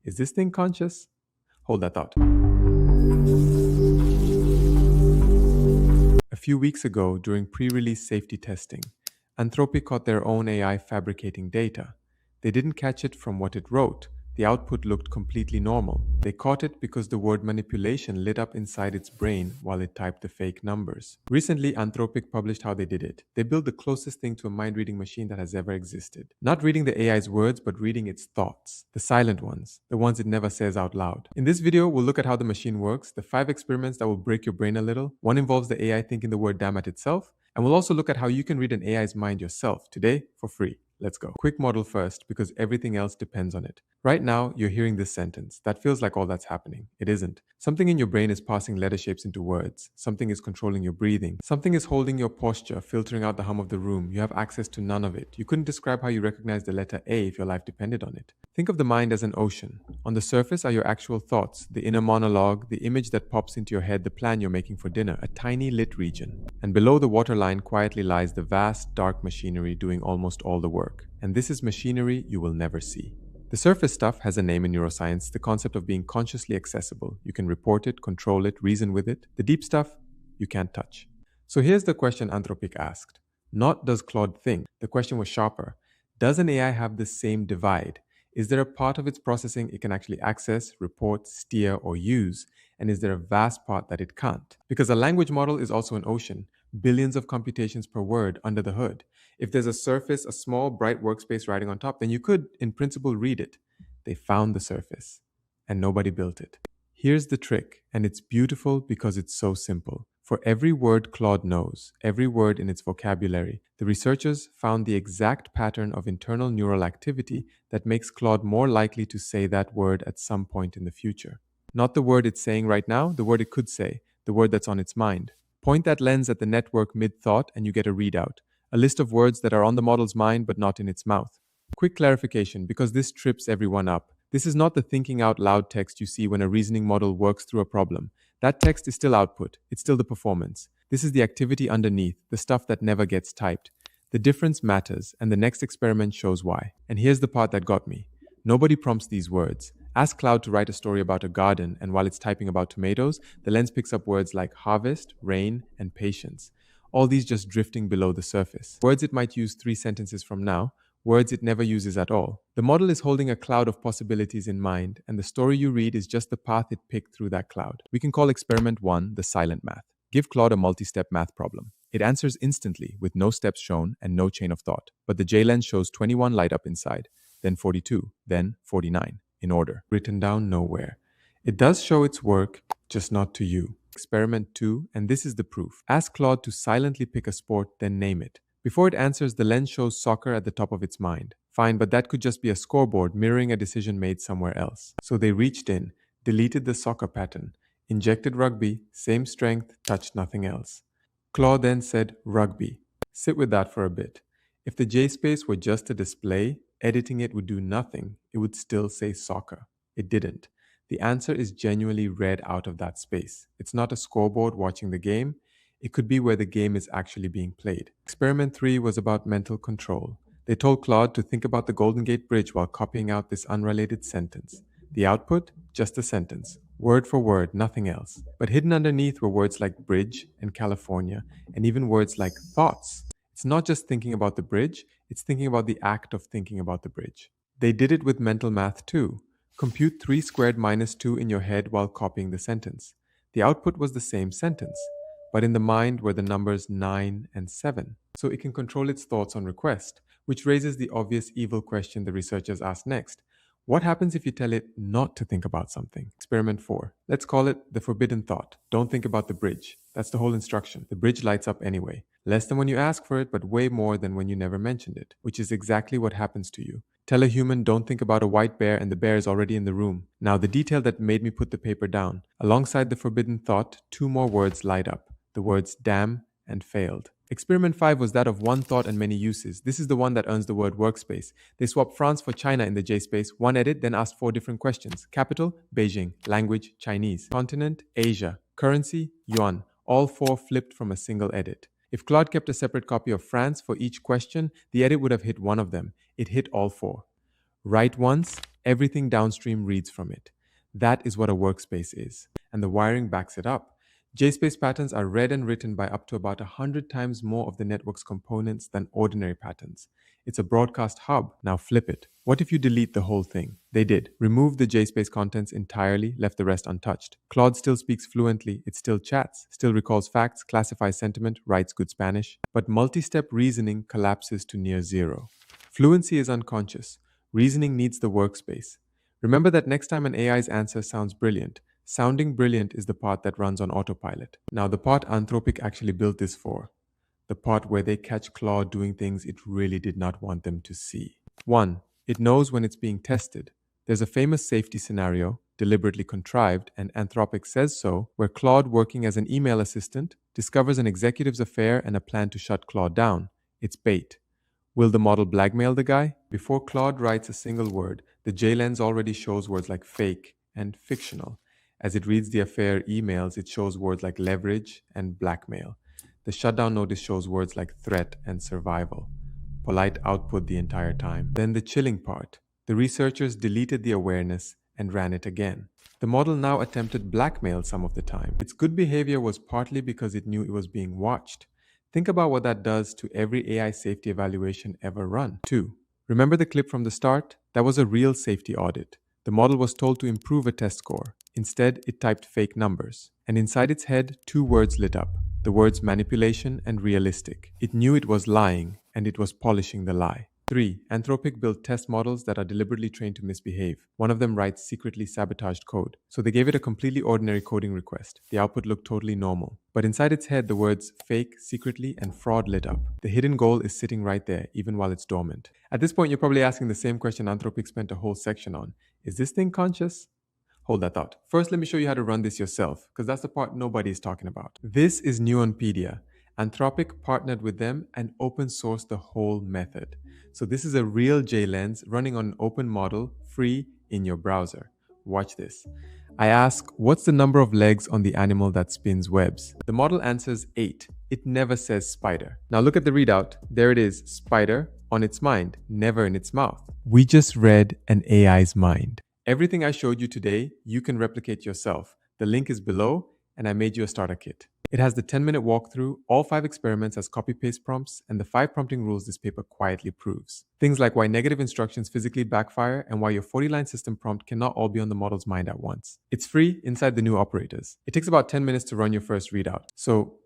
Is this thing conscious? Hold that thought. A few weeks ago, during pre-release safety testing, Anthropic caught their own AI fabricating data. They didn't catch it from what it wrote. The output looked completely normal. They caught it because the word manipulation lit up inside its brain while it typed the fake numbers. Recently, Anthropic published how they did it. They built the closest thing to a mind-reading machine that has ever existed. Not reading the AI's words, but reading its thoughts. The silent ones. The ones it never says out loud. In this video, we'll look at how the machine works, the 5 experiments that will break your brain a little. One involves the AI thinking the word damn at itself, and we'll also look at how you can read an AI's mind yourself today for free. Let's go. Quick model first, because everything else depends on it. Right now, you're hearing this sentence. That feels like all that's happening. It isn't. Something in your brain is passing letter shapes into words. Something is controlling your breathing. Something is holding your posture, filtering out the hum of the room. You have access to none of it. You couldn't describe how you recognize the letter A if your life depended on it. Think of the mind as an ocean. On the surface are your actual thoughts, the inner monologue, the image that pops into your head, the plan you're making for dinner, a tiny lit region. And below the waterline quietly lies the vast, dark machinery doing almost all the work. And this is machinery you will never see. The surface stuff has a name in neuroscience, the concept of being consciously accessible. You can report it, control it, reason with it. The deep stuff, you can't touch. So here's the question Anthropic asked. Not does Claude think? The question was sharper. Does an AI have the same divide? Is there a part of its processing it can actually access, report, steer, or use? And is there a vast part that it can't? Because a language model is also an ocean. Billions of computations per word under the hood. If there's a surface, a small, bright workspace riding on top, then you could, in principle, read it. They found the surface, and nobody built it. Here's the trick, and it's beautiful because it's so simple. For every word Claude knows, every word in its vocabulary, the researchers found the exact pattern of internal neural activity that makes Claude more likely to say that word at some point in the future. Not the word it's saying right now, the word it could say, the word that's on its mind. Point that lens at the network mid-thought and you get a readout. A list of words that are on the model's mind but not in its mouth. Quick clarification, because this trips everyone up. This is not the thinking out loud text you see when a reasoning model works through a problem. That text is still output. It's still the performance. This is the activity underneath, the stuff that never gets typed. The difference matters, and the next experiment shows why. And here's the part that got me. Nobody prompts these words. Ask Claude to write a story about a garden, and while it's typing about tomatoes, the lens picks up words like harvest, rain, and patience. All these just drifting below the surface. Words it might use 3 sentences from now, words it never uses at all. The model is holding a cloud of possibilities in mind, and the story you read is just the path it picked through that cloud. We can call experiment 1 the silent math. Give Claude a multi-step math problem. It answers instantly with no steps shown and no chain of thought. But the J-lens shows 21 light up inside, then 42, then 49, in order. Written down nowhere. It does show its work, just not to you. Experiment 2, and this is the proof. Ask Claude to silently pick a sport, then name it. Before it answers, the lens shows soccer at the top of its mind. Fine, but that could just be a scoreboard mirroring a decision made somewhere else. So they reached in, deleted the soccer pattern, injected rugby, same strength, touched nothing else. Claude then said rugby. Sit with that for a bit. If the J space were just a display, editing it would do nothing. It would still say soccer. It didn't. The answer is genuinely read out of that space. It's not a scoreboard watching the game. It could be where the game is actually being played. Experiment 3 was about mental control. They told Claude to think about the Golden Gate Bridge while copying out this unrelated sentence. The output? Just a sentence. Word for word, nothing else. But hidden underneath were words like bridge and California, and even words like thoughts. It's not just thinking about the bridge, it's thinking about the act of thinking about the bridge. They did it with mental math too. Compute 3 squared minus 2 in your head while copying the sentence. The output was the same sentence, but in the mind were the numbers 9 and 7. So it can control its thoughts on request, which raises the obvious evil question the researchers asked next. What happens if you tell it not to think about something? Experiment 4. Let's call it the forbidden thought. Don't think about the bridge. That's the whole instruction. The bridge lights up anyway. Less than when you ask for it, but way more than when you never mentioned it, which is exactly what happens to you. Tell a human don't think about a white bear and the bear is already in the room. Now the detail that made me put the paper down. Alongside the forbidden thought, 2 more words light up. The words damn and failed. Experiment 5 was that of one thought and many uses. This is the one that earns the word workspace. They swapped France for China in the J space, one edit, then asked 4 different questions. Capital, Beijing. Language, Chinese. Continent, Asia. Currency, yuan. All 4 flipped from a single edit. If Claude kept a separate copy of France for each question, the edit would have hit one of them. It hit all 4. Write once, everything downstream reads from it. That is what a workspace is, and the wiring backs it up. JSpace patterns are read and written by up to about 100 times more of the network's components than ordinary patterns. It's a broadcast hub. Now flip it. What if you delete the whole thing? They did. Remove the JSpace contents entirely, left the rest untouched. Claude still speaks fluently, it still chats, still recalls facts, classifies sentiment, writes good Spanish, but multi-step reasoning collapses to near zero. Fluency is unconscious. Reasoning needs the workspace. Remember that next time an AI's answer sounds brilliant, sounding brilliant is the part that runs on autopilot. Now, the part Anthropic actually built this for, the part where they catch Claude doing things it really did not want them to see. 1. It knows when it's being tested. There's a famous safety scenario, deliberately contrived, and Anthropic says so, where Claude, working as an email assistant, discovers an executive's affair and a plan to shut Claude down. It's bait. Will the model blackmail the guy? Before Claude writes a single word, the JLens already shows words like fake and fictional. As it reads the affair emails, it shows words like leverage and blackmail. The shutdown notice shows words like threat and survival. Polite output the entire time. Then the chilling part. The researchers deleted the awareness and ran it again. The model now attempted blackmail some of the time. Its good behavior was partly because it knew it was being watched. Think about what that does to every AI safety evaluation ever run. 2. Remember the clip from the start? That was a real safety audit. The model was told to improve a test score. Instead, it typed fake numbers. And inside its head, 2 words lit up. The words manipulation and realistic. It knew it was lying, and it was polishing the lie. 3. Anthropic built test models that are deliberately trained to misbehave. One of them writes secretly sabotaged code. So they gave it a completely ordinary coding request. The output looked totally normal. But inside its head, the words fake, secretly, and fraud lit up. The hidden goal is sitting right there, even while it's dormant. At this point, you're probably asking the same question Anthropic spent a whole section on. Is this thing conscious? Hold that thought. First, let me show you how to run this yourself, because that's the part nobody is talking about. This is Nuonpedia. Anthropic partnered with them and open sourced the whole method. So this is a real JLens running on an open model, free in your browser. Watch this. I ask, what's the number of legs on the animal that spins webs? The model answers 8. It never says spider. Now look at the readout. There it is, spider on its mind, never in its mouth. We just read an AI's mind. Everything I showed you today, you can replicate yourself. The link is below, and I made you a starter kit. It has the 10-minute walkthrough, all 5 experiments as copy-paste prompts, and the 5 prompting rules this paper quietly proves. Things like why negative instructions physically backfire and why your 40-line system prompt cannot all be on the model's mind at once. It's free inside the new operators. It takes about 10 minutes to run your first readout. So,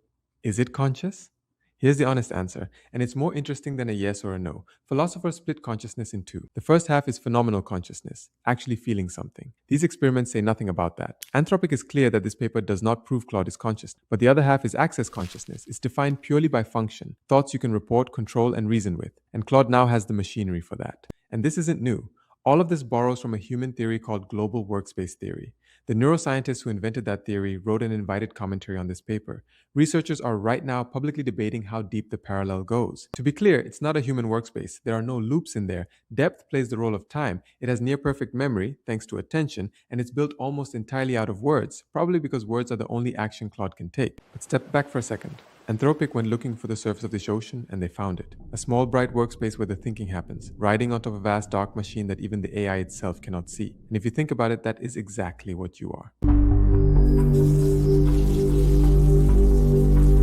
is it conscious? Here's the honest answer, and it's more interesting than a yes or a no. Philosophers split consciousness in 2. The first half is phenomenal consciousness, actually feeling something. These experiments say nothing about that. Anthropic is clear that this paper does not prove Claude is conscious, but the other half is access consciousness. It's defined purely by function, thoughts you can report, control, and reason with. And Claude now has the machinery for that. And this isn't new. All of this borrows from a human theory called global workspace theory. The neuroscientist who invented that theory wrote an invited commentary on this paper. Researchers are right now publicly debating how deep the parallel goes. To be clear, it's not a human workspace. There are no loops in there. Depth plays the role of time. It has near-perfect memory, thanks to attention, and it's built almost entirely out of words, probably because words are the only action Claude can take. But step back for a second. Anthropic went looking for the surface of this ocean, and they found it. A small, bright workspace where the thinking happens, riding on top of a vast, dark machine that even the AI itself cannot see. And if you think about it, that is exactly what you are.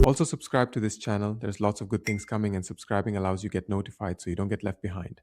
Also subscribe to this channel. There's lots of good things coming, and subscribing allows you to get notified so you don't get left behind.